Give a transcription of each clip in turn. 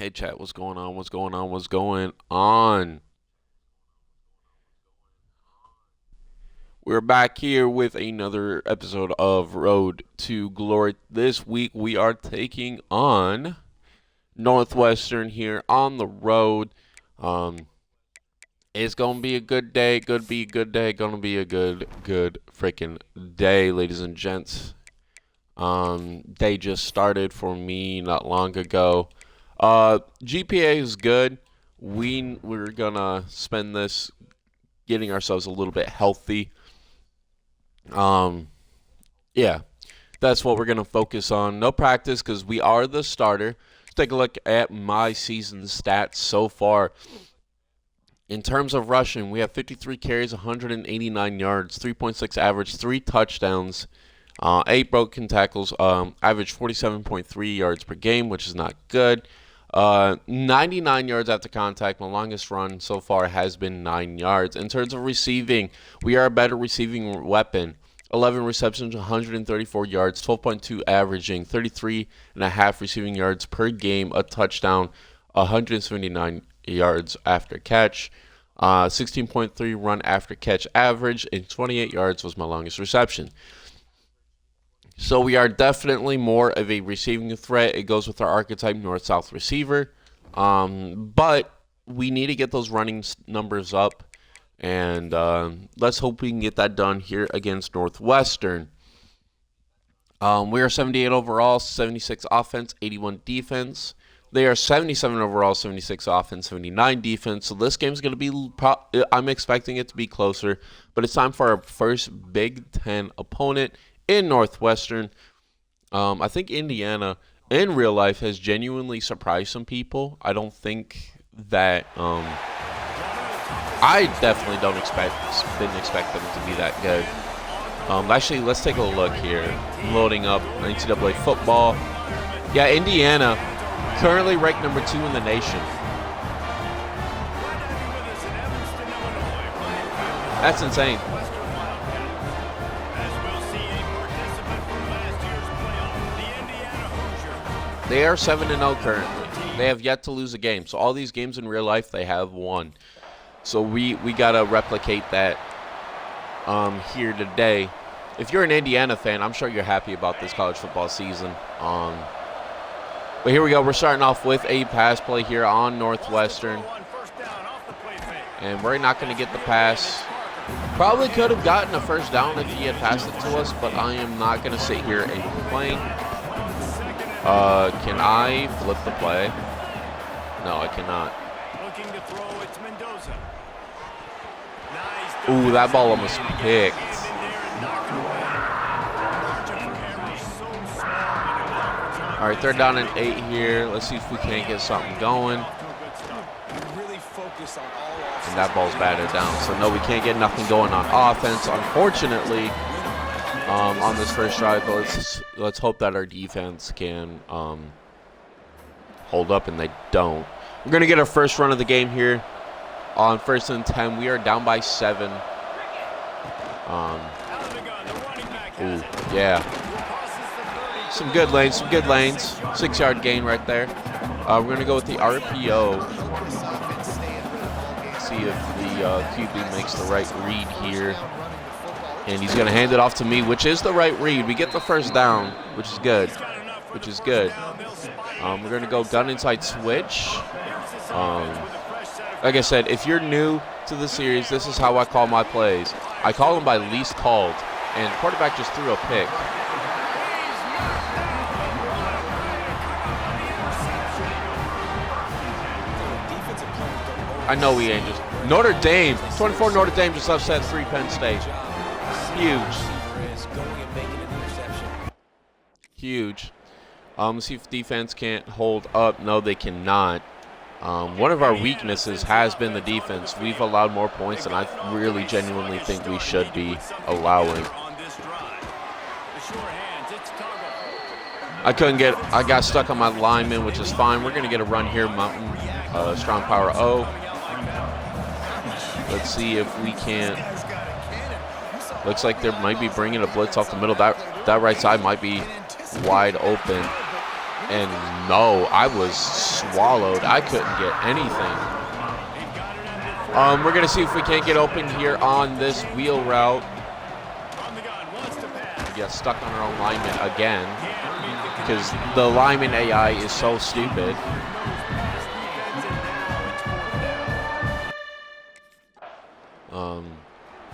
Hey chat, what's going on? What's going on? What's going on? We're back here with another episode of Road to Glory. This week we are taking on Northwestern here on the road. It's gonna be a good day. Gonna be a good day. Gonna be a good freaking day, ladies and gents. Day just started for me not long ago. GPA is good. We're gonna spend this getting ourselves a little bit healthy. Yeah, that's what we're gonna focus on. No practice because we are the starter. Let's take a look at my season stats so far. In terms of rushing, we have 53 carries, 189 yards, 3.6 average, 3 touchdowns, 8 broken tackles, average 47.3 yards per game, which is not good. 99 yards after contact. My longest run so far has been 9 yards. In terms of receiving, we are a better receiving weapon. 11 receptions, 134 yards, 12.2 averaging, 33.5 receiving yards per game, a touchdown, 179 yards after catch, 16.3 run after catch average, and 28 yards was my longest reception. So we are definitely more of a receiving threat. It goes with our archetype north-south receiver. But we need to get those running numbers up. And let's hope we can get that done here against Northwestern. We are 78 overall, 76 offense, 81 defense. They are 77 overall, 76 offense, 79 defense. So this game's going to be, I'm expecting it to be closer. But it's time for our first Big Ten opponent in Northwestern. I think Indiana, in real life, has genuinely surprised some people. I don't think that, I definitely didn't expect them to be that good. Actually, let's take a look here. Loading up NCAA football. Yeah, Indiana, currently ranked number 2 in the nation. That's insane. They are 7-0 currently. They have yet to lose a game. So all these games in real life, they have won. So we got to replicate that here today. If you're an Indiana fan, I'm sure you're happy about this college football season. But here we go. We're starting off with a pass play here on Northwestern. And we're not going to get the pass. Probably could have gotten a first down if he had passed it to us, but I am not going to sit here and complain. Can I flip the play? No, I cannot. Ooh, that ball almost picked. All right, 3rd down and 8 here. Let's see if we can't get something going. And that ball's batted down. So, no, we can't get nothing going on offense, unfortunately, on this first drive. But let's hope that our defense can hold up, and they don't. We're going to get our first run of the game here. On 1st and 10, we are down by 7. Ooh, yeah. Some good lanes. 6-yard gain right there. We're going to go with the RPO. See if the QB makes the right read here. And he's going to hand it off to me, which is the right read. We get the first down, which is good. We're going to go gun inside switch. Like I said, if you're new to the series, this is how I call my plays. I call them by least called, and quarterback just threw a pick. I know we ain't just. Notre Dame, 24 Notre Dame just upset 3 Penn State. Huge. Let's see if defense can't hold up. No, they cannot. One of our weaknesses has been the defense. We've allowed more points than I really genuinely think we should be allowing. I got stuck on my lineman, which is fine. We're going to get a run here, Mountain. Strong power O. Let's see if we can't. Looks like they might be bringing a blitz off the middle. That right side might be wide open. And no, I was swallowed. I couldn't get anything. We're going to see if we can't get open here on this wheel route. We get stuck on our own lineman again because the lineman AI is so stupid.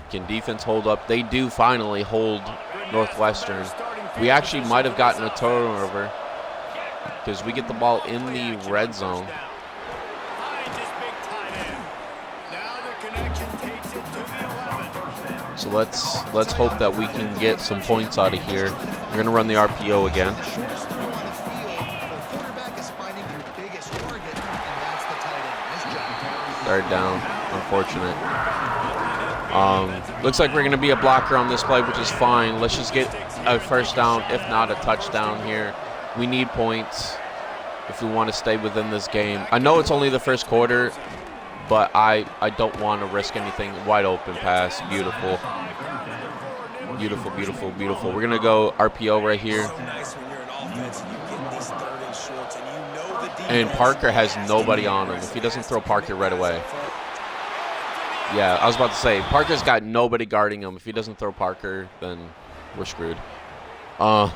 Can defense hold up? They do finally hold Northwestern. We actually might have gotten a turnover because we get the ball in the red zone. So let's hope that we can get some points out of here. We're gonna run the RPO again. Third down, unfortunate. Looks like we're gonna be a blocker on this play, which is fine. Let's just get a first down, if not a touchdown here. We need points if we want to stay within this game. I know it's only the first quarter, but I don't want to risk anything. Wide open pass, beautiful. Beautiful, beautiful, beautiful. We're gonna go RPO right here. And Parker has nobody on him. If he doesn't throw Parker right away. Yeah, I was about to say, Parker's got nobody guarding him. If he doesn't throw Parker, then we're screwed. We're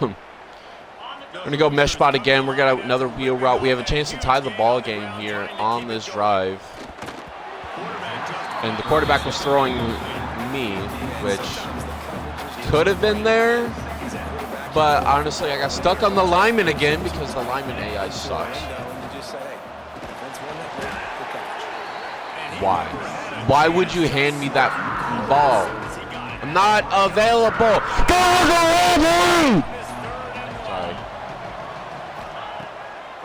going to go mesh spot again. We're got another wheel route. We have a chance to tie the ball game here on this drive. And the quarterback was throwing me, which could have been there. But honestly, I got stuck on the lineman again because the lineman AI sucks. Why? Why would you hand me that ball? I'm not available. Sorry.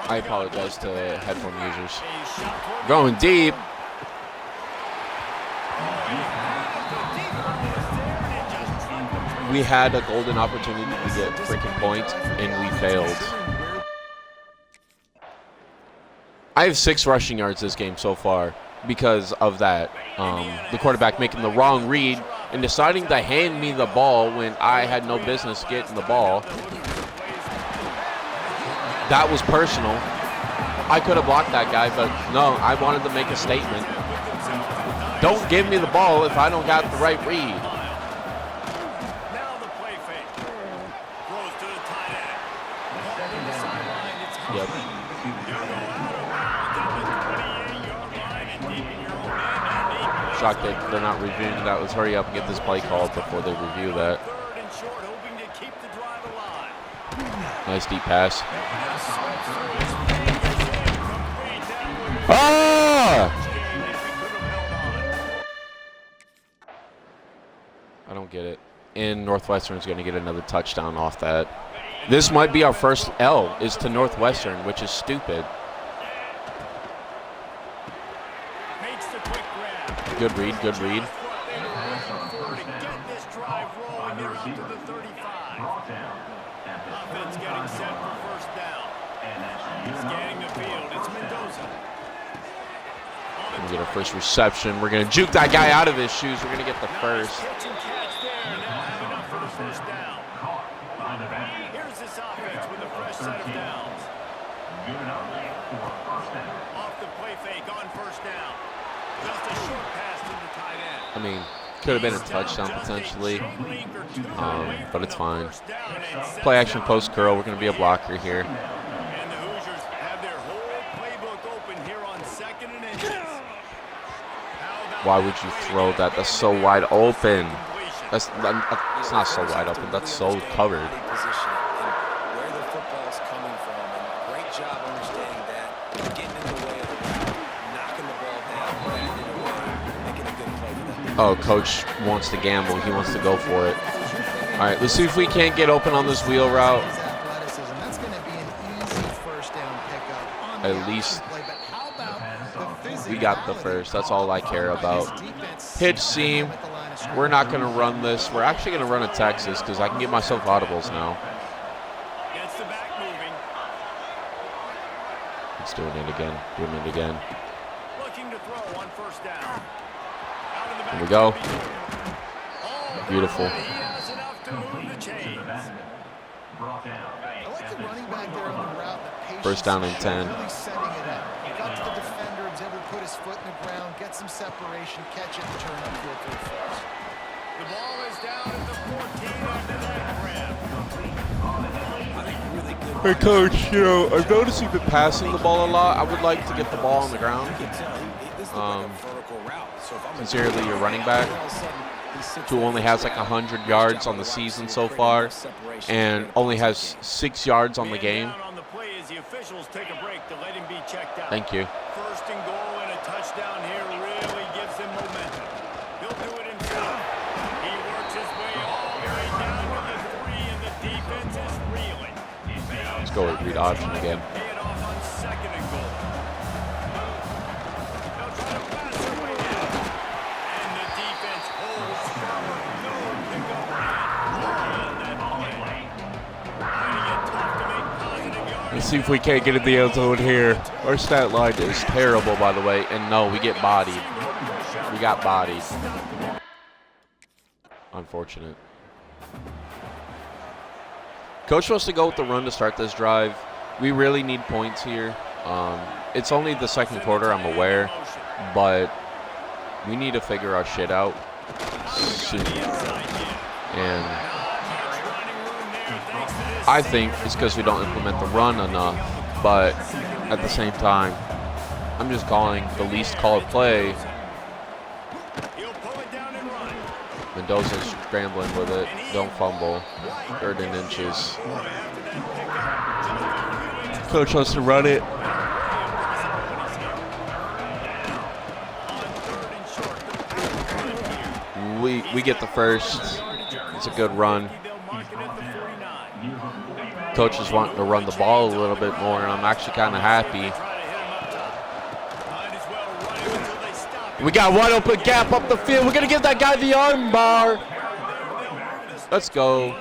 I apologize to headphone users. Going deep. We had a golden opportunity to get freaking points, and we failed. I have 6 rushing yards this game so far because of that. The quarterback making the wrong read and deciding to hand me the ball when I had no business getting the ball. That was personal. I could have blocked that guy, but no, I wanted to make a statement. Don't give me the ball if I don't got the right read. Yep. Shocked that they're not reviewing that. Let's hurry up and get this play called before they review that. Nice deep pass. Ah! I don't get it. And Northwestern's going to get another touchdown off that. This might be our first L is to Northwestern, which is stupid. Good read, good read. We get our first reception. We're going to juke that guy out of his shoes. We're going to get the first. Here's this offense with a fresh set of downs. Off the play fake on first down. Just a short pass to the tight end. I mean, could have been a touchdown potentially, but it's fine. Play action post curl. We're going to be a blocker here. And the Hoosiers have their whole playbook open here on 2nd and inches. Why would you throw that? That's so wide open. It's not so wide open. That's so covered. Where the football's coming from, and great job understanding that, getting in the way of the ball, knocking the ball down, batting it away, making a good play for them. Oh, coach wants to gamble. He wants to go for it. All right, let's see if we can't get open on this wheel route. At least we got the first. That's all I care about. Pitch seam. We're not going to run this. We're actually going to run a Texas because I can get myself audibles now. It's doing it again. Doing it again. Here we go. Beautiful. I like the running back there on the route that first down and 10. Really setting it up. Got to the defender, was able to put his foot in the ground, get some separation, catch it, and turn upfield for the first. The ball is down at the 14 after that grab. Hey, Coach, you know, I've noticed you've been passing the ball a lot. I would like to get the ball on the ground. Sincerely, your running back, who only has like 100 yards on the season so far and only has 6 yards on the game. Thank you. First and goal and a touchdown here really gives him momentum. He'll do it himself. He works his way all the way down to the 3, and the defense is reeling. Let's go with read option again. Pay it off on second and goal. They'll try to pass their way down. And the defense holds power. No pickup on that play. Finding it tough to make positive yards. Let's see if we can't get in the end zone here. Our stat line is terrible, by the way. And no, we get bodied. We got bodied. Unfortunate. Coach wants to go with the run to start this drive. We really need points here. It's only the second quarter, I'm aware. But we need to figure our shit out soon. And I think it's because we don't implement the run enough. But at the same time, I'm just calling the least called play. Mendoza's scrambling with it. Don't fumble. 3rd and inches. Coach wants to run it. We get the first. It's a good run. Coach is wanting to run the ball a little bit more, and I'm actually kind of happy. We got one open gap up the field. We're going to give that guy the arm bar. Let's go.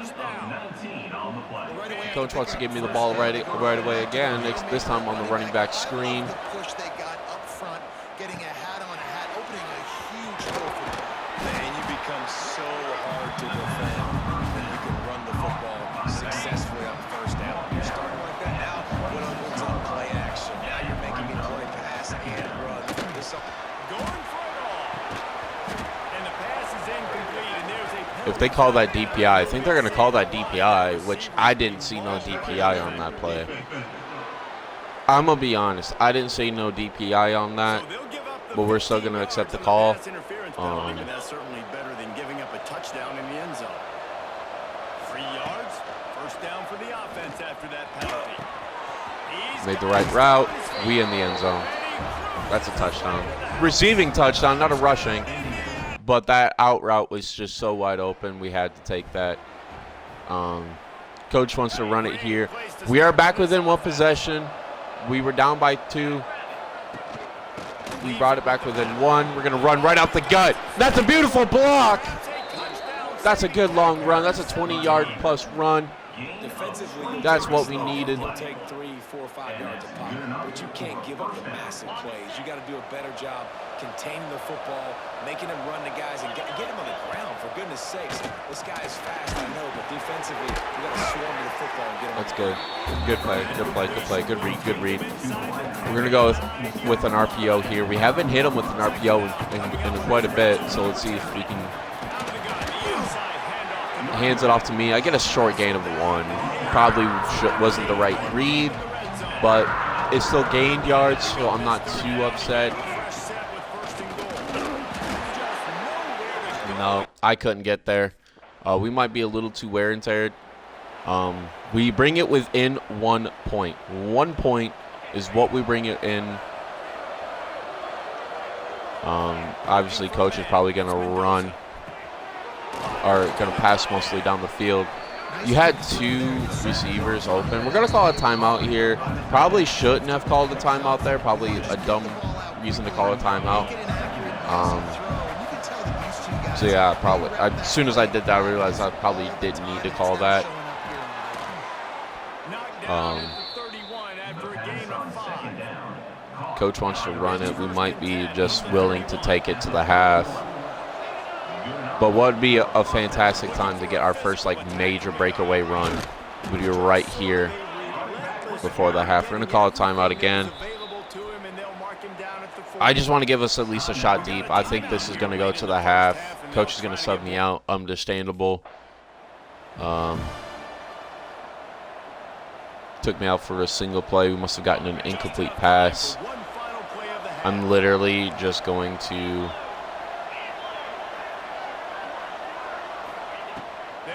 Coach wants to give me the ball right away again. This time on the running back screen. The push they got up front, getting a hat on a hat, opening a huge hole for them. Man, you become so hard to defend when you can run the football successfully on first down. You're starting like that now. One-on-one's on play action. Now you're making me play pass and run. Going for it all. And the pass is incomplete, and there's a penalty. If they call that DPI, I think they're going to call that DPI, which I didn't see no DPI on that play. I'm going to be honest. I didn't see no DPI on that, So they'll give up the but we're still going to accept the call. pass interference penalty, and that's certainly better than giving up a touchdown in the end zone. 3 yards, first down for the offense after that penalty. Made the right route. We in the end zone. That's a touchdown. Receiving touchdown, not a rushing. But that out route was just so wide open. We had to take that. Coach wants to run it here. We are back within 1 possession. We were down by 2. We brought it back within 1. We're going to run right out the gut. That's a beautiful block. That's a good long run. That's a 20-yard plus run. Defensively, That's what we needed. Take 3, 4, 5 yards of pop, but you can't give up the massive plays. You got to do a better job containing the football, making him run the guys, and get him on the ground. For goodness sakes, this guy is fast, I know, but defensively, you got to swarm to the football and get him. That's good. Good play. Good play. Good play. Good read. Good read. We're gonna go with an RPO here. We haven't hit him with an RPO in quite a bit, so let's see if we can. Hands it off to me. I get a short gain of 1. Probably wasn't the right read, but it still gained yards, so I'm not too upset. No, I couldn't get there. We might be a little too wear and tear. We bring it within 1 point. 1 point is what we bring it in. Obviously, coach is probably going to run. Are going to pass mostly down the field. You had 2 receivers open. We're going to call a timeout here. Probably shouldn't have called a timeout there. Probably a dumb reason to call a timeout. So, yeah, probably. As soon as I did that, I realized I probably didn't need to call that. Coach wants to run it. We might be just willing to take it to the half. But what would be a fantastic time to get our first, major breakaway run would be right here. before the half. We're going to call a timeout again. I just want to give us at least a shot deep. I think this is going to go to the half. Coach is going to sub me out. Understandable. Took me out for a single play. We must have gotten an incomplete pass. I'm literally just going to...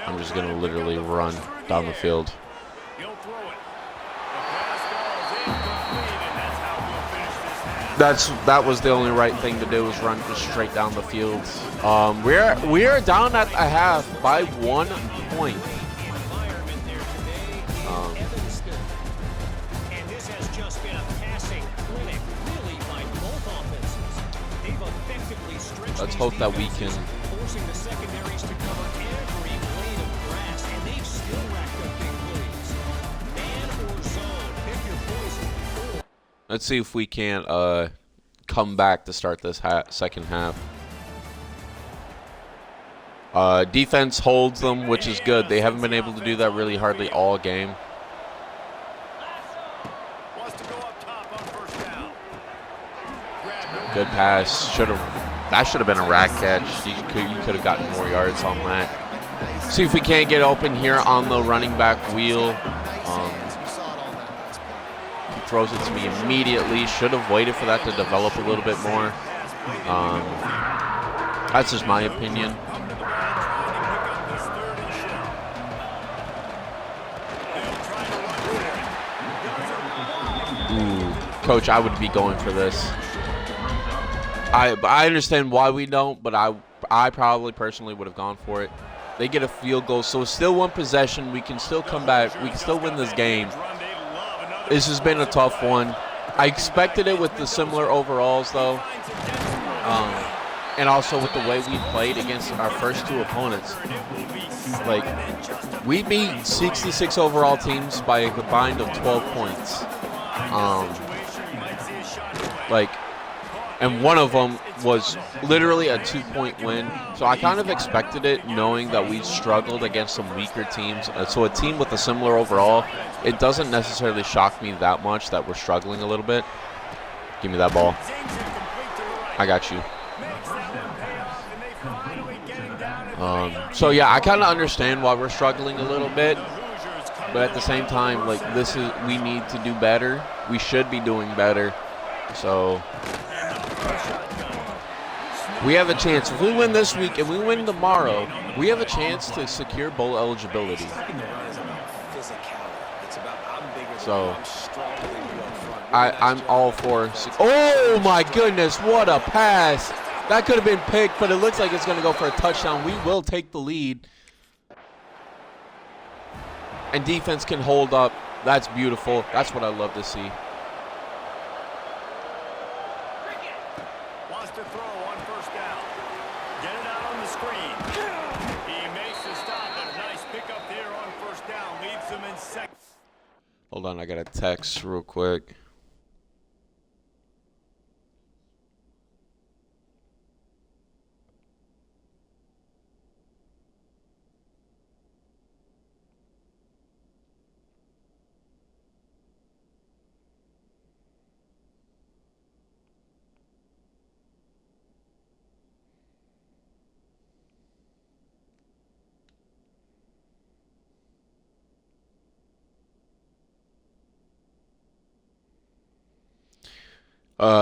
I'm just going to literally run down the field. That was the only right thing to do, was run just straight down the field. We are down at the half by 1 point. Let's hope that we can. Let's see if we can come back to start this second half. Defense holds them, which is good. They haven't been able to do that really hardly all game. Good pass. That should have been a rack catch. You could have gotten more yards on that. See if we can't get open here on the running back wheel. He throws it to me immediately. Should have waited for that to develop a little bit more. That's just my opinion. Ooh, Coach, I would be going for this. I understand why we don't, but I probably personally would have gone for it. They get a field goal, so it's still one possession. We can still come back. We can still win this game. This has been a tough one. I expected it with the similar overalls, though, and also with the way we played against our first two opponents. Like, we beat 66 overall teams by a combined of 12 points. And one of them was literally a 2-point win. So I kind of expected it, knowing that we struggled against some weaker teams. So a team with a similar overall, it doesn't necessarily shock me that much that we're struggling a little bit. Give me that ball. I got you. So yeah, I kind of understand why we're struggling a little bit. But at the same time, like, we need to do better. We should be doing better. So we have a chance. If we win this week and we win tomorrow, we have a chance to secure bowl eligibility. So I'm all for. Oh my goodness, what a pass! That could have been picked, but it looks like it's going to go for a touchdown. We will take the lead. And defense can hold up. That's beautiful. That's what I love to see. Wants to throw on first down. Get it out on the screen. He makes the stop. A nice pickup there on first down. Leaves them in second. Hold on, I got a text real quick.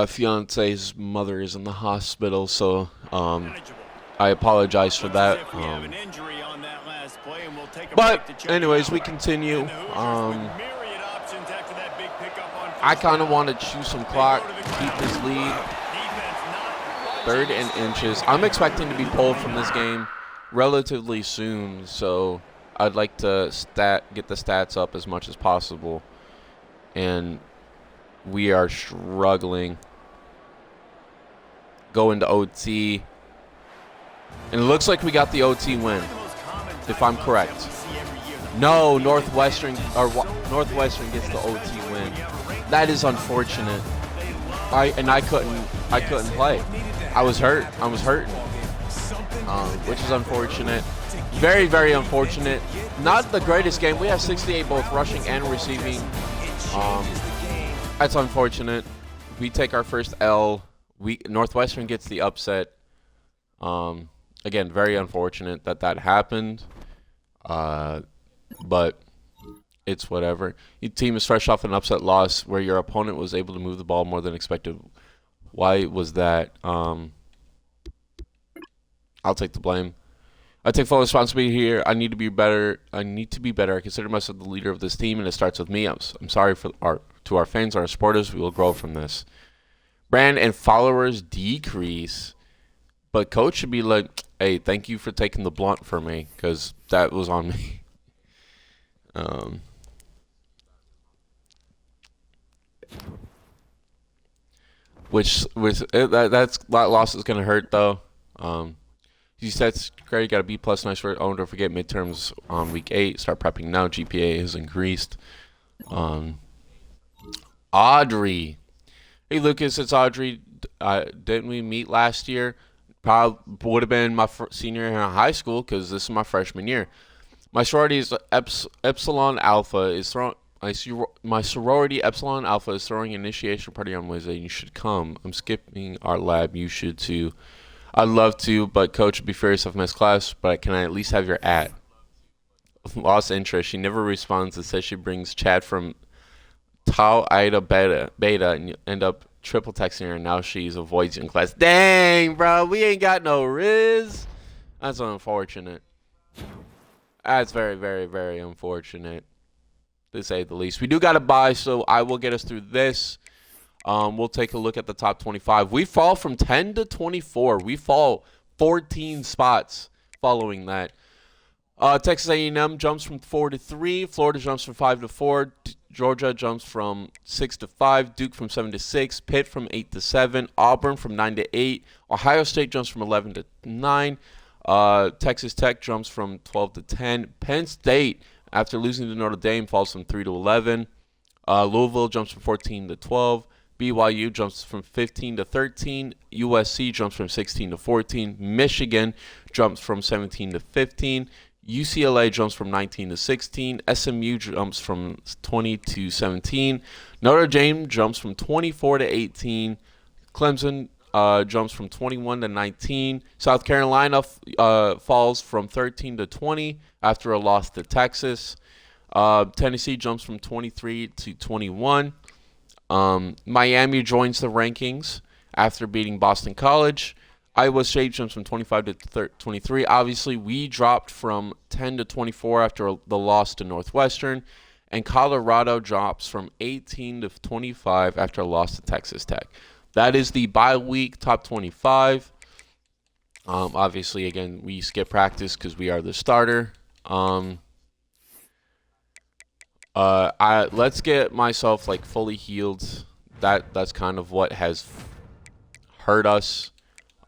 Fiance's mother is in the hospital, so I apologize for that. But anyways, we continue. I kind of want to chew some clock, keep this lead. 3rd and inches. I'm expecting to be pulled from this game relatively soon, so I'd like to get the stats up as much as possible. And we are struggling. Go into OT. And it looks like we got the OT win, if I'm correct. No, Northwestern gets the OT win. That is unfortunate. I couldn't play. I was hurt. I was hurting. Which is unfortunate. Very, very unfortunate. Not the greatest game. We have 68 both rushing and receiving. That's unfortunate. We take our first L. Northwestern gets the upset. Again, very unfortunate that happened. But it's whatever. Your team is fresh off an upset loss where your opponent was able to move the ball more than expected. Why was that? I'll take the blame. I take full responsibility here. I need to be better. I consider myself the leader of this team, and it starts with me. I'm sorry to our fans, our supporters. We will grow from this. Brand and followers decrease, but coach should be like, "Hey, thank you for taking the blunt for me, because that was on me." That loss is gonna hurt though. You said great. You got a B plus. Nice work. Oh, don't forget midterms on week 8. Start prepping now. GPA has increased. Audrey. Hey Lucas, it's Audrey. Didn't we meet last year? Probably would have been my senior year in high school because this is my freshman year. My sorority is Epsilon Alpha is throwing. My sorority Epsilon Alpha is throwing an initiation party on Wednesday. You should come. I'm skipping our lab. You should too. I'd love to, but coach would be furious if I miss class. But can I at least have your @ Lost interest. She never responds and says she brings Chad from Tau Ida Beta, and you end up triple texting her. And now she's avoids you in class. Dang, bro, we ain't got no Riz. That's unfortunate. That's very, very, very unfortunate, to say the least. We do got to buy, so I will get us through this. We'll take a look at the top 25. We fall from 10 to 24. We fall 14 spots following that. Texas A&M jumps from 4 to 3. Florida jumps from 5 to 4. Georgia jumps from 6 to 5. Duke from 7 to 6. Pitt from 8 to 7. Auburn from 9 to 8. Ohio State jumps from 11 to 9. Texas Tech jumps from 12 to 10. Penn State, after losing to Notre Dame, falls from 3 to 11. Louisville jumps from 14 to 12. BYU jumps from 15 to 13. USC jumps from 16 to 14. Michigan jumps from 17 to 15. UCLA jumps from 19 to 16. SMU jumps from 20 to 17. Notre Dame jumps from 24 to 18. Clemson jumps from 21 to 19. South Carolina falls from 13 to 20 after a loss to Texas. Tennessee jumps from 23 to 21. Miami joins the rankings after beating Boston College. Iowa State jumps from 25 to 23. Obviously, we dropped from 10 to 24 after the loss to Northwestern. And Colorado drops from 18 to 25 after a loss to Texas Tech. That is the bye week top 25. Obviously, again, we skip practice because we are the starter. Let's get myself like fully healed. That's kind of what has hurt us.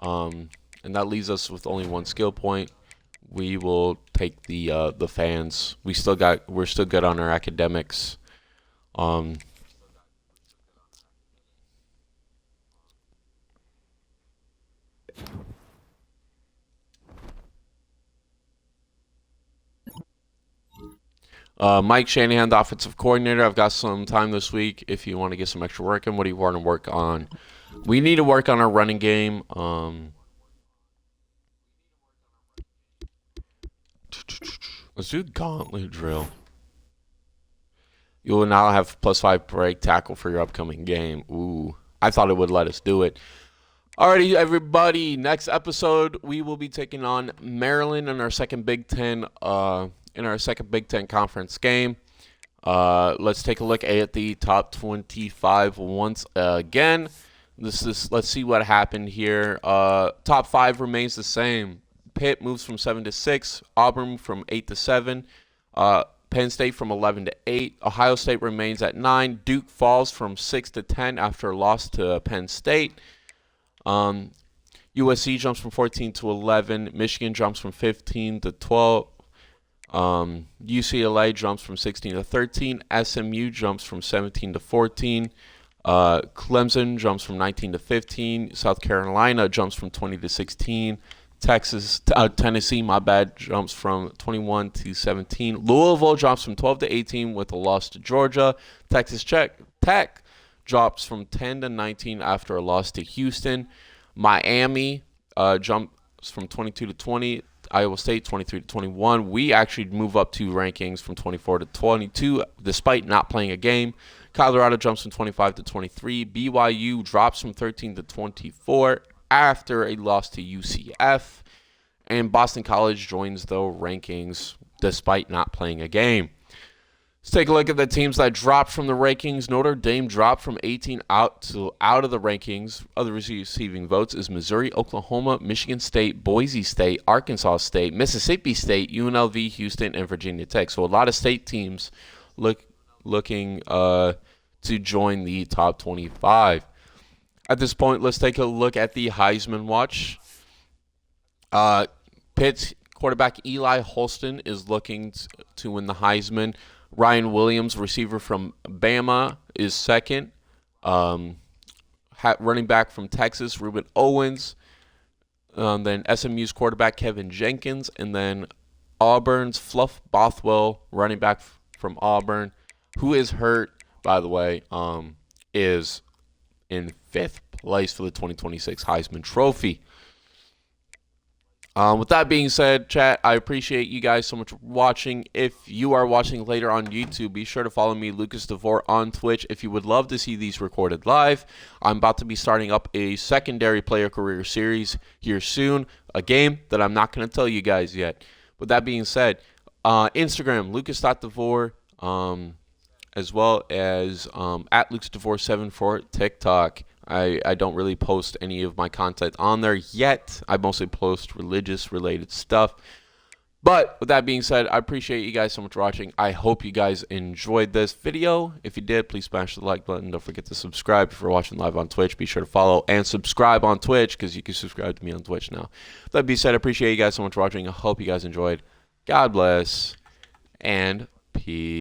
And that leaves us with only one skill point. We will take the fans. We're still good on our academics. Mike Shanahan, the offensive coordinator. I've got some time this week if you want to get some extra work in. What do you want to work on? We need to work on our running game. Let's do gauntlet drill. You will now have +5 break tackle for your upcoming game. Ooh, I thought it would let us do it. Alrighty, everybody. Next episode, we will be taking on Maryland in our second Big Ten. In our second Big Ten conference game. Let's take a look at the top 25 once again. Let's see what happened here. Top 5 remains the same. Pitt moves from 7 to 6. Auburn from 8 to 7. Penn State from 11 to 8. Ohio State remains at 9. Duke falls from 6 to 10 after a loss to Penn State. USC jumps from 14 to 11. Michigan jumps from 15 to 12. UCLA jumps from 16 to 13. SMU jumps from 17 to 14. Clemson jumps from 19 to 15. South Carolina jumps from 20 to 16. Tennessee, my bad, jumps from 21 to 17. Louisville drops from 12 to 18 with a loss to Georgia. Texas Tech drops from 10 to 19 after a loss to Houston. Miami jumps from 22 to 20. Iowa State 23 to 21. We actually move up 2 rankings from 24 to 22 despite not playing a game. Colorado jumps from 25 to 23. BYU drops from 13 to 24 after a loss to UCF. And Boston College joins the rankings despite not playing a game. Let's take a look at the teams that dropped from the rankings. Notre Dame dropped from 18 out of the rankings. Other receiving votes is Missouri, Oklahoma, Michigan State, Boise State, Arkansas State, Mississippi State, UNLV, Houston, and Virginia Tech. So a lot of state teams looking to join the top 25. At this point, let's take a look at the Heisman watch. Pitt's quarterback Eli Holston is looking to win the Heisman. Ryan Williams, receiver from Bama, is second. Running back from Texas, Ruben Owens. Then SMU's quarterback Kevin Jenkins. And then Auburn's Fluff Bothwell, running back from Auburn, who is hurt, by the way, is in 5th place for the 2026 Heisman Trophy. With that being said, chat, I appreciate you guys so much for watching. If you are watching later on YouTube, be sure to follow me, Lucas DeVore, on Twitch if you would love to see these recorded live. I'm about to be starting up a secondary player career series here soon, a game that I'm not going to tell you guys yet. With that being said, Instagram, lucas.devore, as well as at lucasdevore7 for TikTok. I don't really post any of my content on there yet. I mostly post religious-related stuff. But with that being said, I appreciate you guys so much for watching. I hope you guys enjoyed this video. If you did, please smash the like button. Don't forget to subscribe. If you're watching live on Twitch, be sure to follow and subscribe on Twitch because you can subscribe to me on Twitch now. With that being said, I appreciate you guys so much for watching. I hope you guys enjoyed. God bless and peace.